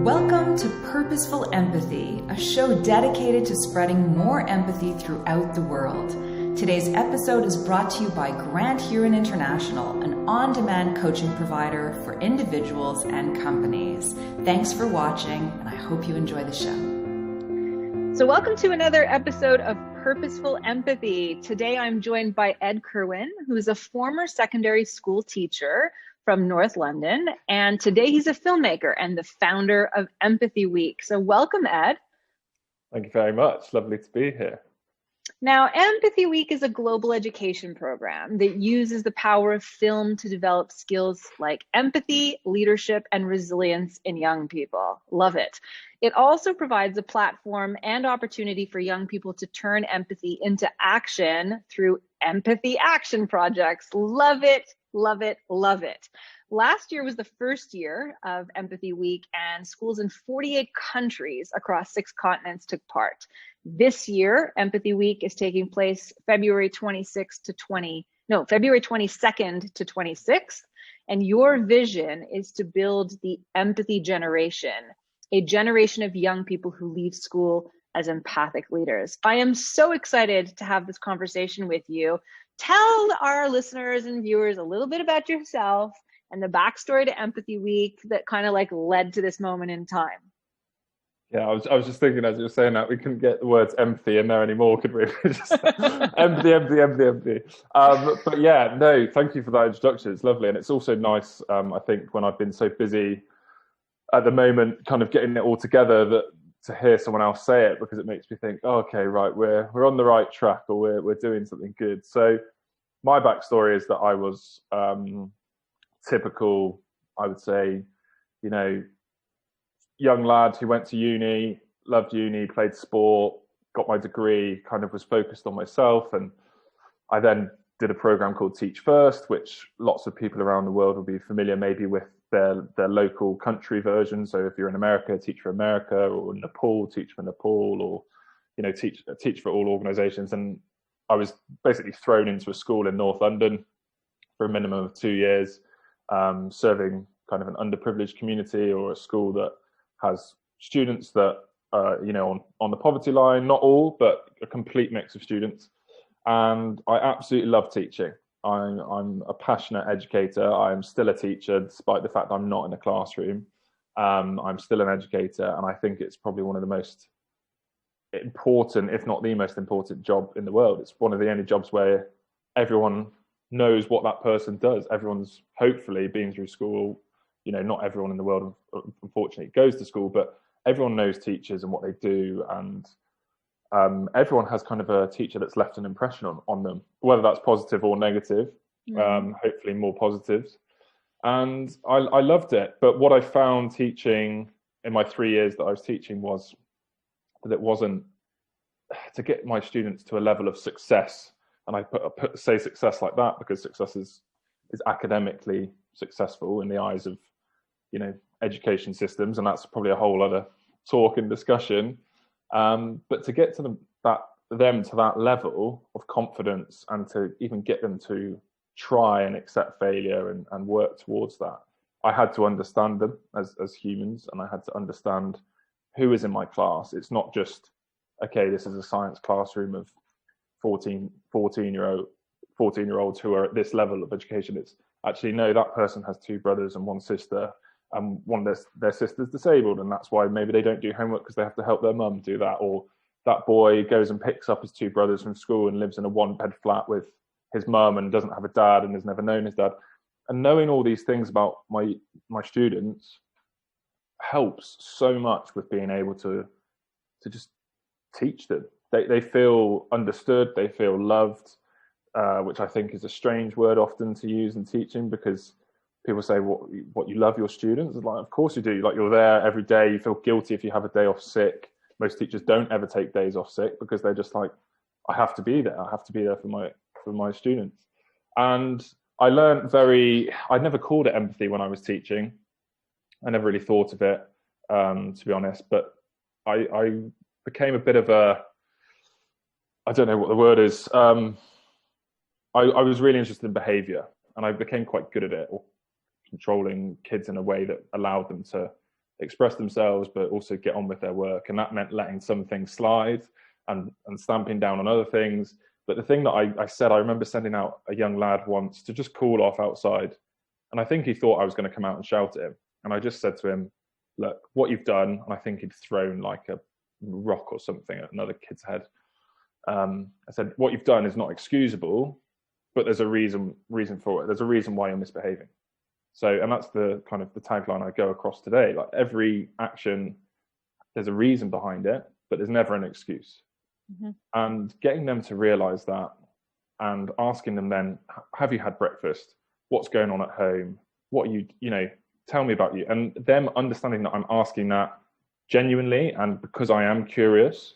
Welcome to Purposeful Empathy, a show dedicated to spreading more empathy throughout the world. Today's episode is brought to you by Grand Heron International, an on-demand coaching provider for individuals and companies. Thanks for watching, and I hope you enjoy the show. So welcome to another episode of Purposeful Empathy. Today I'm joined by Ed Kirwan, who's a former secondary school teacher from North London, and today he's a filmmaker and the founder of Empathy Week. So welcome, Ed. Thank you very much. Lovely to be here. Now, Empathy Week is a global education program that uses the power of film to develop skills like empathy, leadership, and resilience in young people. Love it. It also provides a platform and opportunity for young people to turn empathy into action through empathy action projects. Love it, love it, love it. Last year was the first year of Empathy Week, and schools in 48 countries across 6 continents took part. This year, Empathy Week is taking place February 22nd to 26th, and your vision is to build the empathy generation, a generation of young people who leave school as empathic leaders. I am so excited to have this conversation with you. Tell our listeners and viewers a little bit about yourself and the backstory to Empathy Week that kind of like led to this moment in time. Yeah, I was just thinking as you were saying that we couldn't get the words empathy in there anymore, could we? Just empathy. But yeah, no, thank you for that introduction. It's lovely, and it's also nice. I think when I've been so busy at the moment, kind of getting it all together, that to hear someone else say it, because it makes me think, oh, okay, right, we're on the right track, or we're doing something good. So my backstory is that I was typical, I would say, young lad who went to uni, loved uni, played sport, got my degree, kind of was focused on myself. And I then did a program called Teach First, which lots of people around the world will be familiar maybe with their local country version. So if you're in America, Teach for America, or Nepal, Teach for Nepal, or, Teach for All organizations. And I was basically thrown into a school in North London for a minimum of 2 years, serving kind of an underprivileged community, or a school that has students that on the poverty line, not all, but a complete mix of students. And I absolutely love teaching. I'm a passionate educator. I am still a teacher, despite the fact I'm not in a classroom. I'm still an educator, and I think it's probably one of the most important, if not the most important job in the world. It's one of the only jobs where everyone knows what that person does. Everyone's hopefully been through school. Not everyone in the world, unfortunately, goes to school, but everyone knows teachers and what they do. And everyone has kind of a teacher that's left an impression on them, whether that's positive or negative, hopefully more positives. And I loved it. But what I found teaching in my 3 years that I was teaching was that it wasn't to get my students to a level of success. And I say success like that because success is academically successful in the eyes of education systems, and that's probably a whole other talk and discussion. But to get to them to that level of confidence, and to even get them to try and accept failure and work towards that, I had to understand them as humans, and I had to understand who is in my class. It's not just, okay, this is a science classroom of 14-year-olds who are at this level of education. It's actually, no, that person has 2 brothers and 1 sister, and one of their sister's disabled, and that's why maybe they don't do homework because they have to help their mum do that. Or that boy goes and picks up his 2 brothers from school and lives in a 1-bed flat with his mum and doesn't have a dad and has never known his dad. And knowing all these things about my students helps so much with being able to just teach them. They feel understood, they feel loved, which I think is a strange word often to use in teaching, because people say, what you love your students? It's like, of course you do. Like, you're there every day. You feel guilty if you have a day off sick. Most teachers don't ever take days off sick because they're just like, I have to be there. I have to be there for my students. And I learned I never called it empathy when I was teaching. I never really thought of it, to be honest. But I became a bit of I don't know what the word is. I was really interested in behavior, and I became quite good at it, or controlling kids in a way that allowed them to express themselves, but also get on with their work. And that meant letting some things slide and stamping down on other things. But the thing that I said, I remember sending out a young lad once to just cool off outside. And I think he thought I was going to come out and shout at him. And I just said to him, look, what you've done, and I think he'd thrown like a rock or something at another kid's head. I said, what you've done is not excusable, but there's a reason for it. There's a reason why you're misbehaving. So, and that's the kind of the tagline I go across today. Like every action, there's a reason behind it, but there's never an excuse. Mm-hmm. And getting them to realize that and asking them then, have you had breakfast? What's going on at home? What are you tell me about you. And them understanding that I'm asking that genuinely and because I am curious,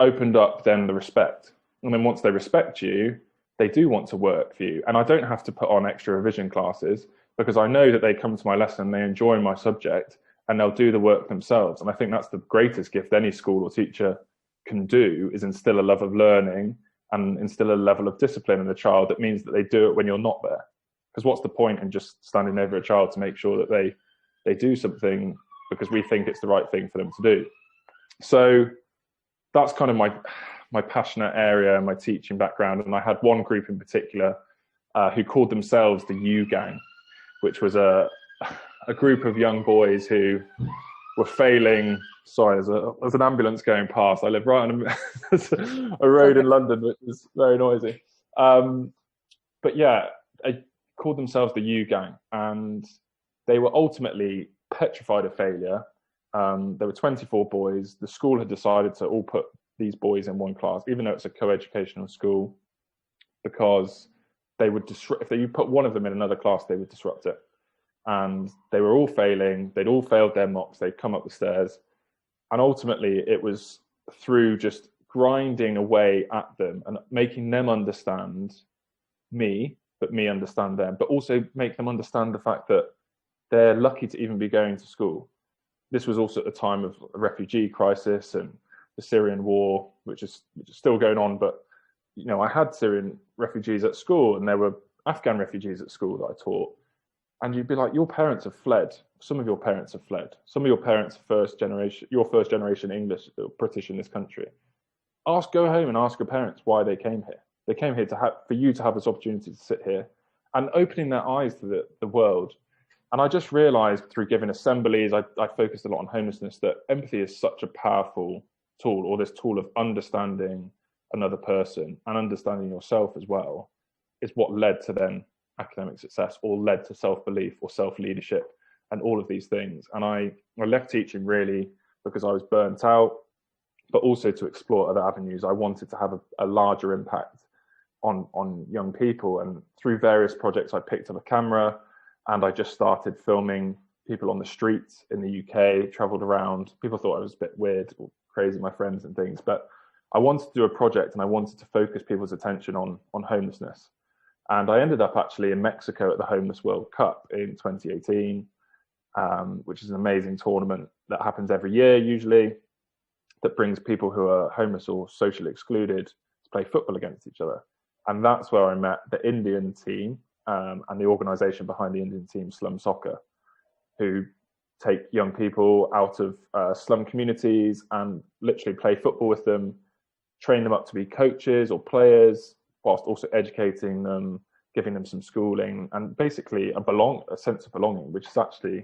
opened up then the respect. And then once they respect you, they do want to work for you. And I don't have to put on extra revision classes because I know that they come to my lesson, they enjoy my subject, and they'll do the work themselves. And I think that's the greatest gift any school or teacher can do, is instill a love of learning and instill a level of discipline in the child that means that they do it when you're not there. Because what's the point in just standing over a child to make sure that they do something because we think it's the right thing for them to do? So that's kind of my passionate area and my teaching background. And I had one group in particular who called themselves the U Gang, which was a group of young boys who were failing. Sorry, there's an ambulance going past. I live right on a road in London, which is very noisy. But yeah, I called themselves the U Gang, and they were ultimately petrified of failure. There were 24 boys. The school had decided to all put these boys in one class, even though it's a co-educational school, because they would disrupt. If you put one of them in another class, they would disrupt it. And they were all failing. They'd all failed their mocks. They'd come up the stairs. And ultimately, it was through just grinding away at them and making them understand me, but me understand them, but also make them understand the fact that they're lucky to even be going to school. This was also at the time of a refugee crisis and the Syrian war, which is still going on. But, I had Syrian refugees at school, and there were Afghan refugees at school that I taught. And you'd be like, your parents have fled. Some of your parents have fled. Some of your parents are your first generation English, British in this country. Go home and ask your parents why they came here. They came here for you to have this opportunity to sit here, and opening their eyes to the world. And I just realized through giving assemblies, I focused a lot on homelessness, that empathy is such a powerful tool, or this tool of understanding another person and understanding yourself as well, is what led to then academic success, or led to self-belief or self-leadership and all of these things. And I left teaching really because I was burnt out, but also to explore other avenues. I wanted to have a larger impact on young people. And through various projects, I picked up a camera and I just started filming people on the streets in the UK, traveled around. People thought I was a bit weird or crazy, my friends and things, but I wanted to do a project and I wanted to focus people's attention on homelessness. And I ended up actually in Mexico at the Homeless World Cup in 2018, which is an amazing tournament that happens every year usually, that brings people who are homeless or socially excluded to play football against each other. And that's where I met the Indian team and the organization behind the Indian team, Slum Soccer, who take young people out of slum communities and literally play football with them, train them up to be coaches or players, whilst also educating them, giving them some schooling, and basically a sense of belonging, which is actually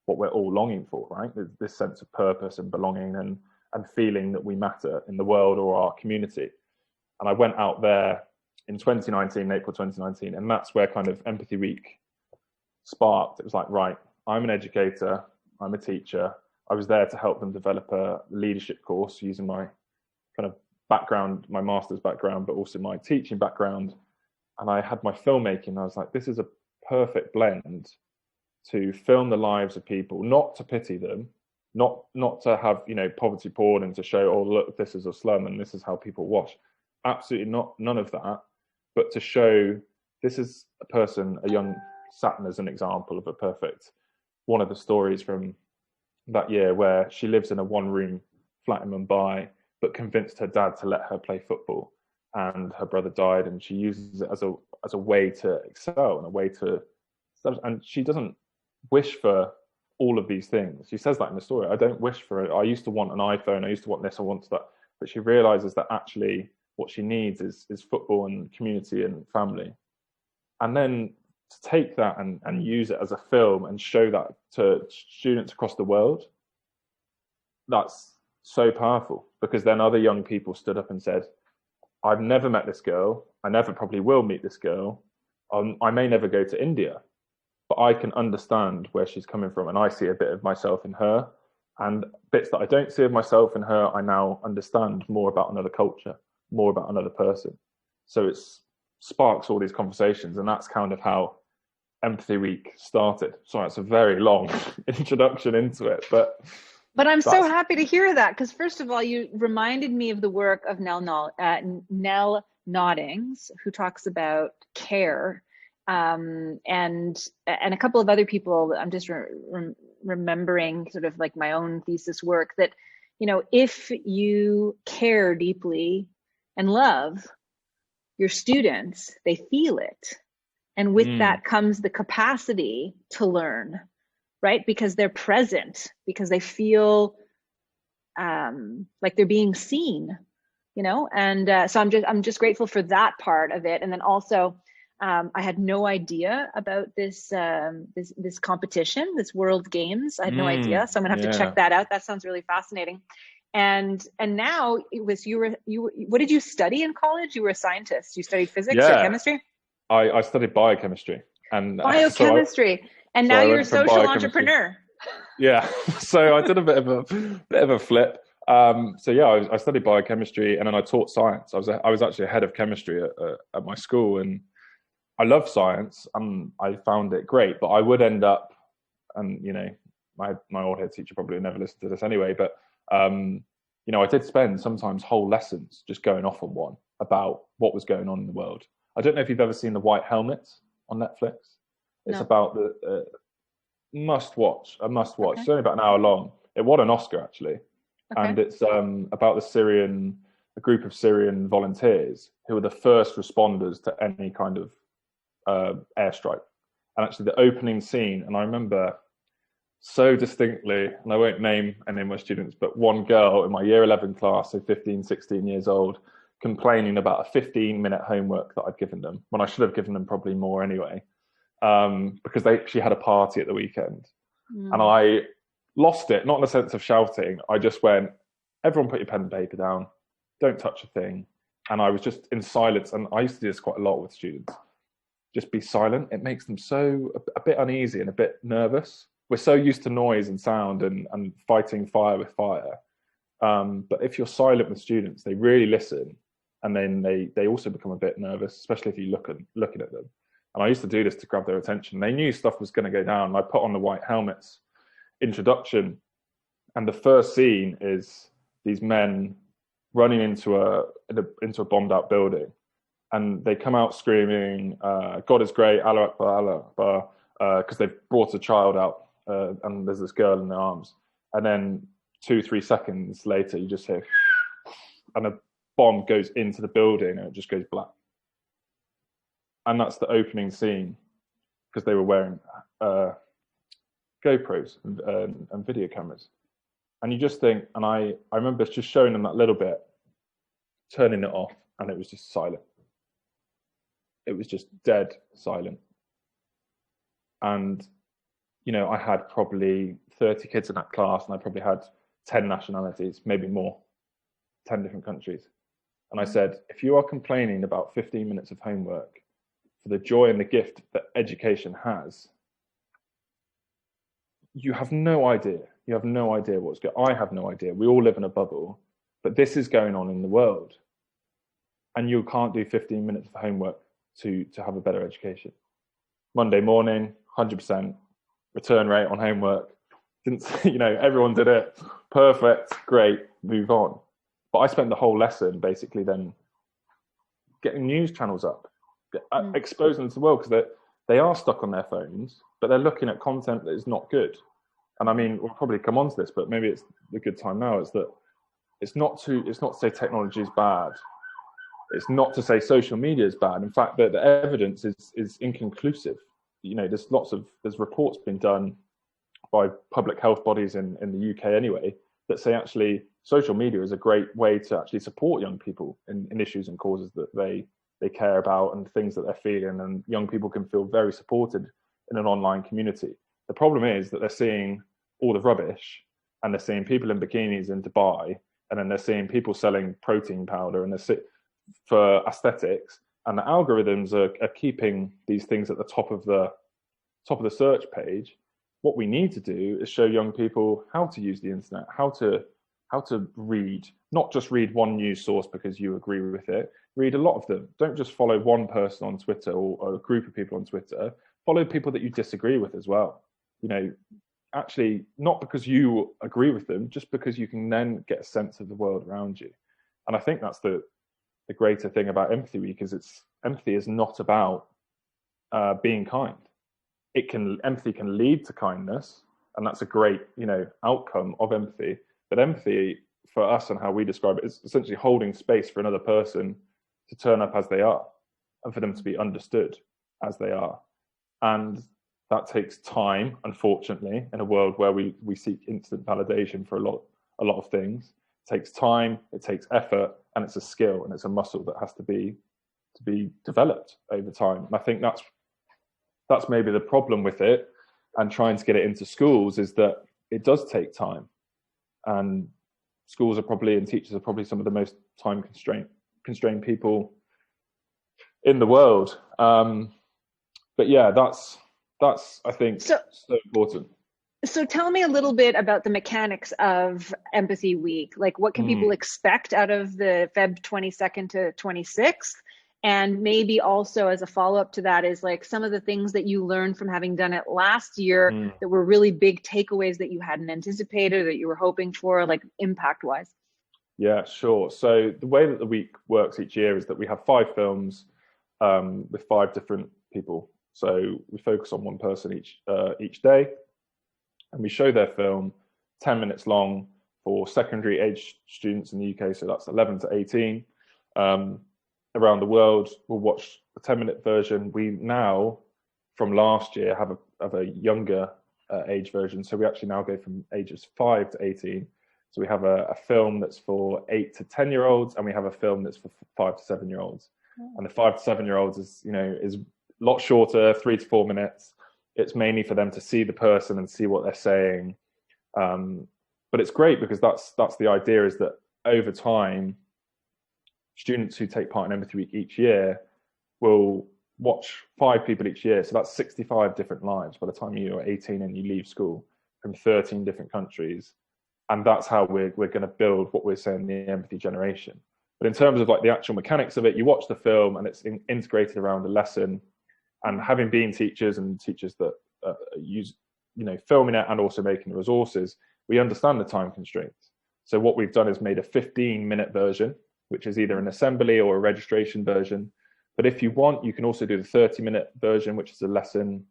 what we're all longing for, right? This sense of purpose and belonging and feeling that we matter in the world or our community. And I went out there in April 2019, and that's where kind of Empathy Week sparked. It was like, right, I'm an educator, I'm a teacher. I was there to help them develop a leadership course using my kind of background, my master's background, but also my teaching background. And I had my filmmaking. I was like, this is a perfect blend to film the lives of people, not to pity them, not to have, poverty porn and to show, oh, look, this is a slum and this is how people wash. Absolutely not, none of that. But to show this is a person, a young Saturn as an example of a perfect, one of the stories from that year where she lives in a one-room flat in Mumbai, but convinced her dad to let her play football, and her brother died, and she uses it as a way to excel and a way to, and she doesn't wish for all of these things. She says that in the story. I don't wish for it. I used to want an iPhone. I used to want this. I want that. But she realizes that actually what she needs is football and community and family. And then to take that and use it as a film and show that to students across the world, that's so powerful, because then other young people stood up and said, I've never met this girl. I never probably will meet this girl. I may never go to India, but I can understand where she's coming from. And I see a bit of myself in her, and bits that I don't see of myself in her, I now understand more about another culture, more about another person. So it sparks all these conversations. And that's kind of how Empathy Week started. Sorry, it's a very long introduction into it, but I'm so happy to hear that, because first of all, you reminded me of the work of Nell Noddings, who talks about care, and a couple of other people. I'm just remembering sort of like my own thesis work, that, you know, if you care deeply and love your students, they feel it. And with that comes the capacity to learn, right? Because they're present, because they feel like they're being seen, you know? And so I'm just grateful for that part of it. And then also, I had no idea about this this competition, this World Games. I had no idea. So I'm gonna have to check that out. That sounds really fascinating. And now it was, what did you study in college? You were a scientist. You studied physics or chemistry? I studied biochemistry and biochemistry. And now you're a social entrepreneur. Yeah. So I did a bit of a flip. I studied biochemistry, and then I taught science. I was actually a head of chemistry at my school, and I love science and I found it great. But I would end up, and you know, my old head teacher probably never listened to this anyway, but you know, I did spend sometimes whole lessons just going off on one about what was going on in the world. I don't know if you've ever seen The White Helmet on Netflix. It's about the must watch. Okay. It's only about an hour long. It won an Oscar actually, and it's about a group of Syrian volunteers who were the first responders to any kind of airstrike. And actually, the opening scene, and I remember so distinctly, and I won't name any of my students, but one girl in my year 11 class, so 15, 16 years old, complaining about a 15-minute homework that I'd given them, when I should have given them probably more anyway, because she had a party at the weekend. And I lost it, not in the sense of shouting. I just went, everyone put your pen and paper down, don't touch a thing. And I was just in silence, and I used to do this quite a lot with students. Just be silent. It makes them a bit uneasy and a bit nervous. We're so used to noise and sound and fighting fire with fire. But if you're silent with students, they really listen, and then they also become a bit nervous, especially if you're looking at them. And I used to do this to grab their attention. They knew stuff was going to go down. I put on the White Helmets introduction, and the first scene is these men running into a bombed out building, and they come out screaming, "God is great, Allah Akbar, Allah Akbar," because they've brought a child out, and there's this girl in their arms. And then 2-3 seconds later, you just hear, and a bomb goes into the building, and it just goes black. And that's the opening scene, because they were wearing GoPros and video cameras. And you just think, and I remember just showing them that little bit, turning it off, and it was just silent. It was just dead silent. And, you know, I had probably 30 kids in that class, and I probably had 10 nationalities, maybe more, 10 different countries. And I said, if you are complaining about 15 minutes of homework for the joy and the gift that education has, you have no idea. You have no idea what's going on. I have no idea. We all live in a bubble, but this is going on in the world. And you can't do 15 minutes of homework to have a better education. Monday morning, 100% return rate on homework. Everyone did it. Perfect, great, move on. But I spent the whole lesson basically then getting news channels up, exposing them to the world, because they are stuck on their phones, but they're looking at content that is not good. And I mean, we'll probably come on to this, but maybe it's the good time now, is that it's not to say technology is bad. It's not to say social media is bad. In fact, the evidence is inconclusive. You know, there's reports being done by public health bodies in the UK anyway, that say actually social media is a great way to actually support young people in issues and causes that they care about and things that they're feeling, and young people can feel very supported in an online community. The problem is that they're seeing all the rubbish, and they're seeing people in bikinis in Dubai, and then they're seeing people selling protein powder and for aesthetics, and the algorithms are keeping these things at the top of the search page. What we need to do is show young people how to use the internet, how to read, not just read one news source because you agree with it. Read a lot of them. Don't just follow one person on Twitter or a group of people on Twitter. Follow people that you disagree with as well. Actually, not because you agree with them, just because you can then get a sense of the world around you. And I think that's the greater thing about Empathy Week, is empathy is not about being kind. Empathy can lead to kindness, and that's a great, outcome of empathy. But empathy for us, and how we describe it, is essentially holding space for another person to turn up as they are, and for them to be understood as they are. And that takes time, unfortunately, in a world where we seek instant validation for a lot of things. It takes time, it takes effort, and it's a skill, and it's a muscle that has to be developed over time. And I think that's maybe the problem with it, and trying to get it into schools, is that it does take time, and schools and teachers are probably some of the most time constrained people in the world. But yeah, that's I think so important. So tell me a little bit about the mechanics of Empathy Week. Like, what can people expect out of the Feb 22nd to 26th? And maybe also as a follow-up to that is like some of the things that you learned from having done it last year that were really big takeaways that you hadn't anticipated, that you were hoping for, like impact-wise. Yeah, sure. So the way that the week works each year is that we have 5 films with 5 different people. So we focus on one person each day, and we show their film 10 minutes long for secondary age students in the UK. So that's 11 to 18. Around the world, we'll watch the 10-minute version. We now, from last year, have a younger age version. So we actually now go from ages 5 to 18. So we have a film that's for 8 to 10-year-olds, and we have a film that's for 5 to 7-year-olds. And the 5 to 7-year-olds is a lot shorter, 3 to 4 minutes. It's mainly for them to see the person and see what they're saying. But it's great because that's the idea, is that over time, students who take part in Empathy Week each year will watch 5 people each year. So that's 65 different lives by the time you're 18 and you leave school, from 13 different countries. And that's how we're going to build what we're saying, the empathy generation. But in terms of like the actual mechanics of it, you watch the film and it's integrated around a lesson. And having been teachers that use, filming it and also making the resources, we understand the time constraints. So what we've done is made a 15-minute version, which is either an assembly or a registration version. But if you want, you can also do the 30-minute version, which is a lesson,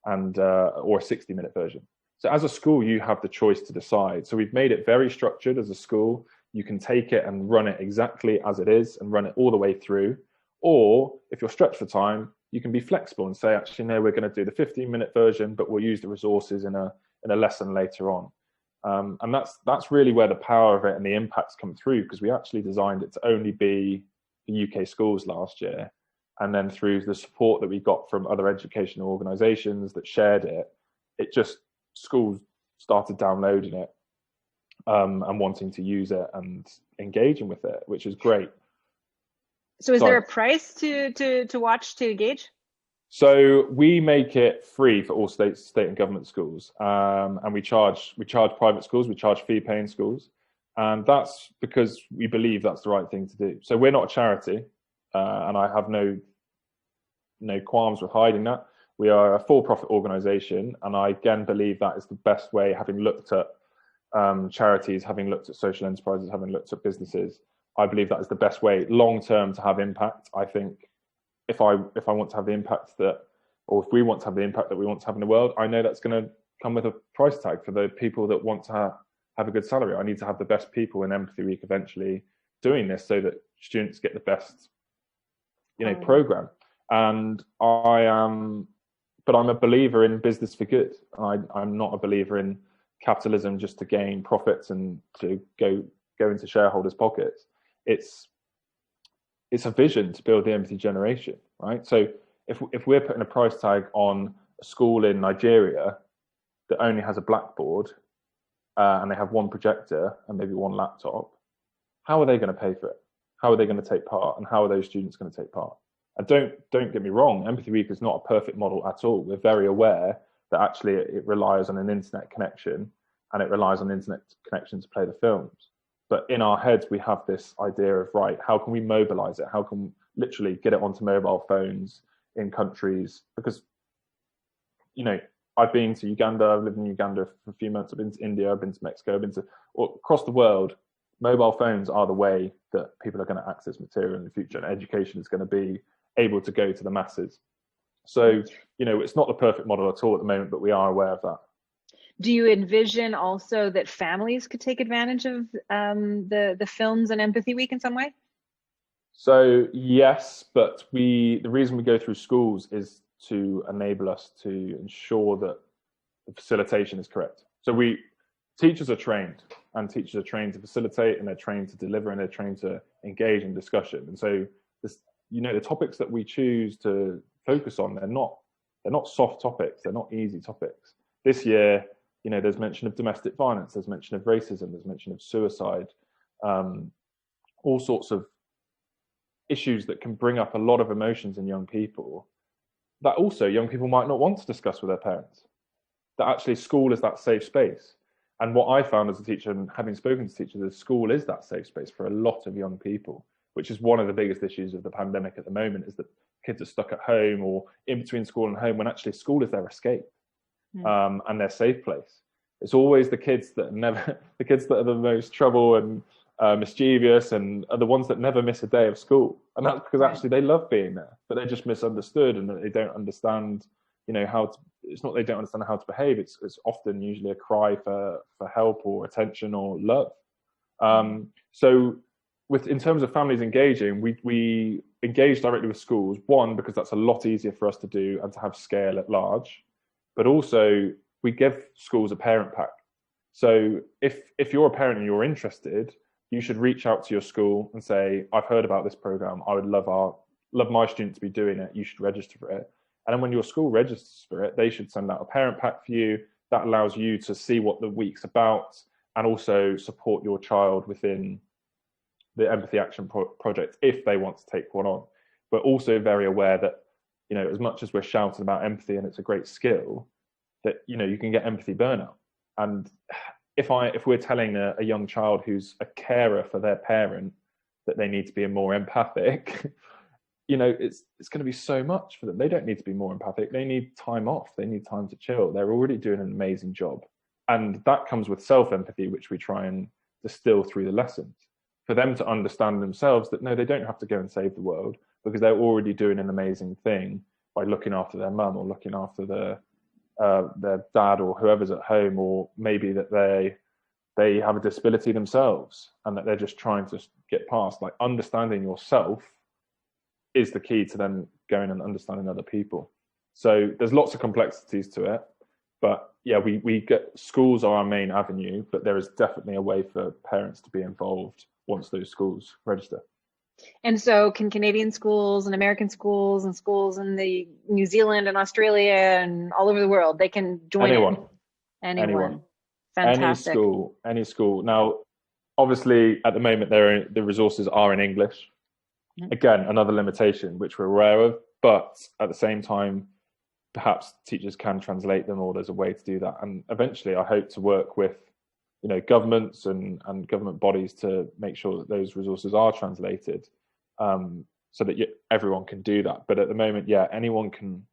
and or a 60-minute version. So as a school, you have the choice to decide. So we've made it very structured as a school. You can take it and run it exactly as it is and run it all the way through. Or if you're stretched for time, you can be flexible and say, actually, no, we're going to do the 15-minute version, but we'll use the resources in a lesson later on. And that's really where the power of it and the impacts come through, because we actually designed it to only be the UK schools last year. And then through the support that we got from other educational organisations that shared it just, schools started downloading it and wanting to use it and engaging with it, which is great. So is there a price to watch, to engage? So we make it free for all state and government schools, and we charge private schools, we charge fee-paying schools, and that's because we believe that's the right thing to do. So we're not a charity, and I have no qualms with hiding that. We are a for-profit organisation, and I again believe that is the best way, having looked at charities, having looked at social enterprises, having looked at businesses. I believe that is the best way long-term to have impact. I think if I want to have the impact or if we want to have the impact that we want to have in the world, I know that's going to come with a price tag for the people that want to have a good salary. I need to have the best people in Empathy Week eventually doing this so that students get the best, program. And I am but I'm a believer in business for good. I'm not a believer in capitalism just to gain profits and to go into shareholders' pockets. It's a vision to build the empathy generation, right? So if we're putting a price tag on a school in Nigeria that only has a blackboard and they have one projector and maybe one laptop, how are they going to pay for it? How are they going to take part? And how are those students going to take part? And don't get me wrong, Empathy Week is not a perfect model at all. We're very aware that actually it relies on an internet connection, and it relies on internet connection to play the films. But in our heads, we have this idea of, right, how can we mobilize it? How can we literally get it onto mobile phones in countries? Because, you know, I've been to Uganda, I've lived in Uganda for a few months, I've been to India, I've been to Mexico, I've been to across the world. Mobile phones are the way that people are going to access material in the future, and education is going to be able to go to the masses. So, you know, it's not the perfect model at all at the moment, but we are aware of that. Do you envision also that families could take advantage of the films and Empathy Week in some way? So yes, but the reason we go through schools is to enable us to ensure that the facilitation is correct. So teachers are trained, and teachers are trained to facilitate, and they're trained to deliver, and they're trained to engage in discussion. And so this, you know, the topics that we choose to focus on, they're not soft topics, they're not easy topics. This year, you know, there's mention of domestic violence, there's mention of racism, there's mention of suicide, all sorts of issues that can bring up a lot of emotions in young people that also young people might not want to discuss with their parents. That actually school is that safe space. And what I found as a teacher, and having spoken to teachers, is school is that safe space for a lot of young people, which is one of the biggest issues of the pandemic at the moment, is that kids are stuck at home or in between school and home, when actually school is their escape and their safe place. It's always the kids that are the most trouble and mischievous, and are the ones that never miss a day of school. And that's because actually they love being there, but they're just misunderstood, and they don't understand, you know, it's not they don't understand how to behave. It's often usually a cry for help or attention or love. So in terms of families engaging, we engage directly with schools, one, because that's a lot easier for us to do and to have scale at large, but also we give schools a parent pack. So if you're a parent and you're interested, you should reach out to your school and say, I've heard about this program, I would love my student to be doing it, you should register for it. And then when your school registers for it, they should send out a parent pack for you. That allows you to see what the week's about and also support your child within the Empathy Action Project if they want to take one on. But also very aware that, you know, as much as we're shouting about empathy and it's a great skill, that, you know, you can get empathy burnout. And if we're telling a young child who's a carer for their parent that they need to be more empathic, you know, it's going to be so much for them. They don't need to be more empathic. They need time off. They need time to chill. They're already doing an amazing job. And that comes with self-empathy, which we try and distill through the lessons, for them to understand themselves that, no, they don't have to go and save the world, because they're already doing an amazing thing by looking after their mum or looking after their dad or whoever's at home, or maybe that they have a disability themselves and that they're just trying to get past. Like, understanding yourself is the key to then going and understanding other people. So there's lots of complexities to it, but yeah, we get schools are our main avenue, but there is definitely a way for parents to be involved once those schools register. And so can Canadian schools and American schools and schools in the New Zealand and Australia and all over the world, they can join Anyone. Fantastic. Any school. Now, obviously, at the moment, the resources are in English. Again, another limitation which we're aware of, but at the same time, perhaps teachers can translate them, or there's a way to do that. And eventually, I hope to work with, you know, governments and government bodies to make sure that those resources are translated, so that everyone can do that. But at the moment, yeah, anyone can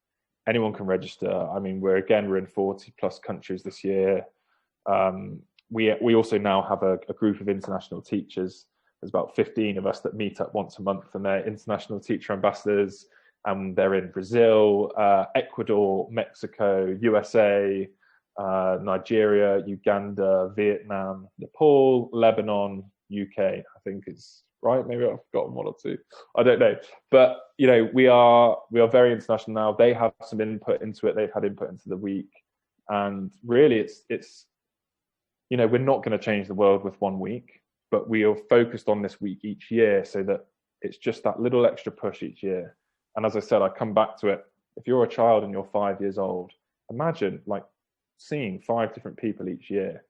register. I mean, we're in 40 plus countries this year. We also now have a group of international teachers. There's about 15 of us that meet up once a month, and they're international teacher ambassadors. They're in Brazil, Ecuador, Mexico, USA, Nigeria, Uganda, Vietnam, Nepal, Lebanon, UK, I think is right? Maybe I've forgotten one or two. I don't know. But, you know, we are very international now. They have some input into it. They've had input into the week. And really, it's you know, we're not going to change the world with 1 week, but we are focused on this week each year so that it's just that little extra push each year. And as I said, I come back to it. If you're a child and you're 5 years old, imagine like seeing 5 different people each year.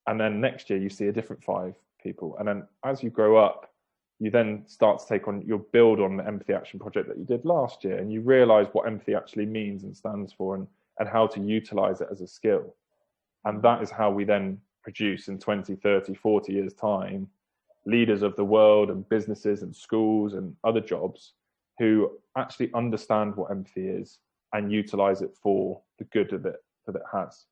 And then next year you see a different 5 people. And then as you grow up, you then start to take on, you'll build on the empathy action project that you did last year. And you realize what empathy actually means and stands for, and how to utilize it as a skill. And that is how we then produce in 20, 30, 40 years time, leaders of the world and businesses and schools and other jobs who actually understand what empathy is and utilize it for the good of it that it has.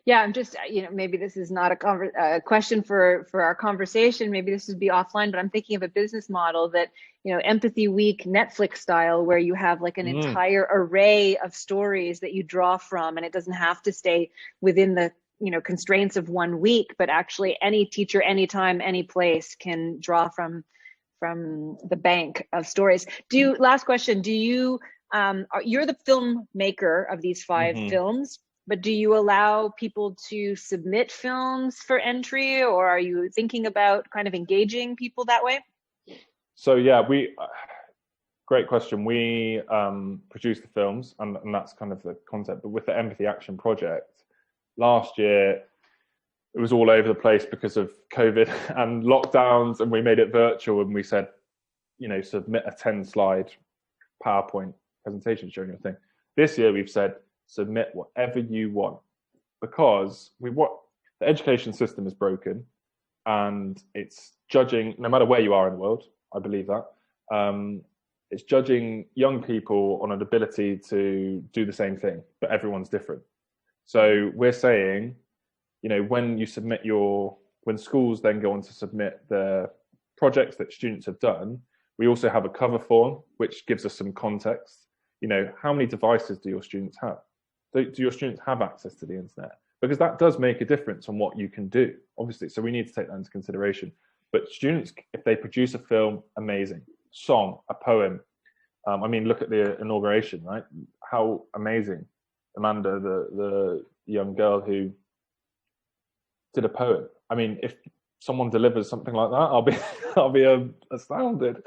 Yeah, I'm just, you know, maybe this is not a question for our conversation. Maybe this would be offline, but I'm thinking of a business model that, you know, Empathy Week, Netflix style, where you have like an entire array of stories that you draw from, and it doesn't have to stay within the, you know, constraints of 1 week, but actually any teacher, anytime, any place can draw from the bank of stories. Last question, do you, you're the filmmaker of these 5 films, but do you allow people to submit films for entry, or are you thinking about kind of engaging people that way? So yeah, great question. We produce the films, and that's kind of the concept. But with the Empathy Action Project, last year it was all over the place because of COVID and lockdowns, and we made it virtual, and we said, you know, submit a 10-slide PowerPoint presentation showing your thing. This year we've said, submit whatever you want, because the education system is broken, and it's judging, no matter where you are in the world, I believe that, it's judging young people on an ability to do the same thing, but everyone's different. So we're saying, you know, when schools then go on to submit the projects that students have done, we also have a cover form, which gives us some context. You know, how many devices do your students have? Do your students have access to the internet? Because that does make a difference on what you can do, obviously. So we need to take that into consideration. But students, if they produce a film, amazing. Song, a poem. I mean, look at the inauguration, right? How amazing. Amanda, the young girl who did a poem. I mean, if someone delivers something like that, I'll be astounded.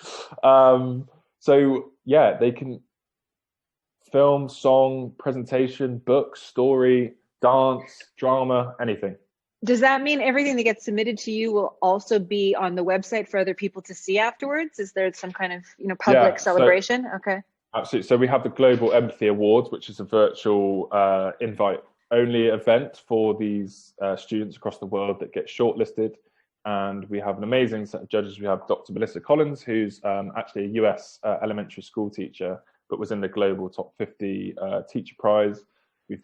So yeah, they can film, song, presentation, book, story, dance, drama, anything. Does that mean everything that gets submitted to you will also be on the website for other people to see afterwards? Is there some kind of, you know, public celebration? Okay. Absolutely. So we have the Global Empathy Awards, which is a virtual invite-only event for these students across the world that get shortlisted. And we have an amazing set of judges. We have Dr. Melissa Collins, who's actually a US elementary school teacher, but was in the global top 50 teacher prize. We've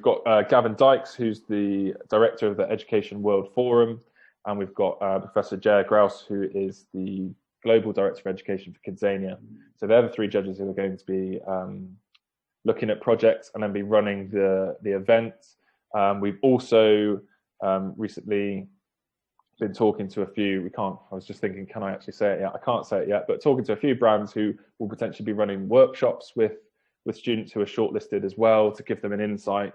got Gavin Dykes, who's the director of the Education World Forum. And we've got Professor Jer Grouse, who is the Global Director of Education for Kidzania. So they're the 3 judges who are going to be looking at projects and then be running the event. We've also recently been talking to a few, I was just thinking, can I actually say it yet? I can't say it yet, but talking to a few brands who will potentially be running workshops with students who are shortlisted as well, to give them an insight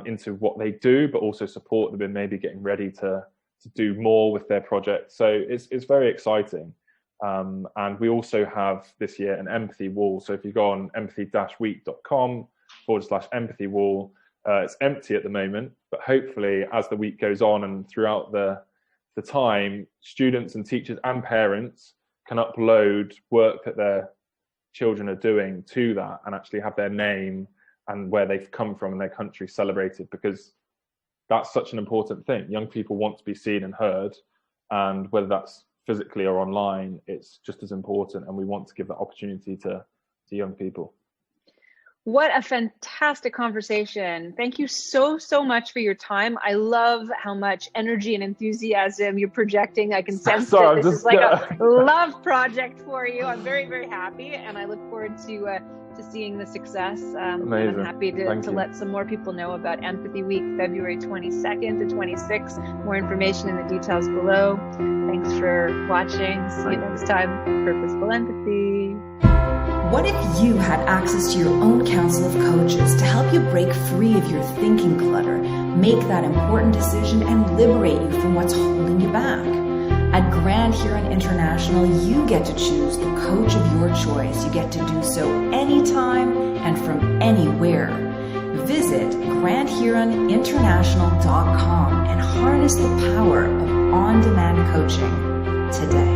into what they do, but also support them in maybe getting ready to do more with their project. So it's very exciting. And we also have this year an empathy wall. So if you go on empathy-week.com/empathy wall, it's empty at the moment, but hopefully as the week goes on and throughout the time, students and teachers and parents can upload work that their children are doing to that and actually have their name and where they've come from and their country celebrated, because that's such an important thing. Young people want to be seen and heard, and whether that's physically or online, it's just as important, and we want to give that opportunity to young people. What a fantastic conversation. Thank you so much for your time. I love how much energy and enthusiasm you're projecting. I can sense this is like a love project for you. I'm very, very happy, and I look forward to to seeing the success. Amazing. And I'm happy to let some more people know about Empathy Week, February 22nd to 26th. More information in the details below. Thanks for watching. See you next time. Purposeful Empathy. What if you had access to your own council of coaches to help you break free of your thinking clutter, make that important decision, and liberate you from what's holding you back? At Grand Heron International, you get to choose the coach of your choice. You get to do so anytime and from anywhere. Visit grandheroninternational.com and harness the power of on-demand coaching today.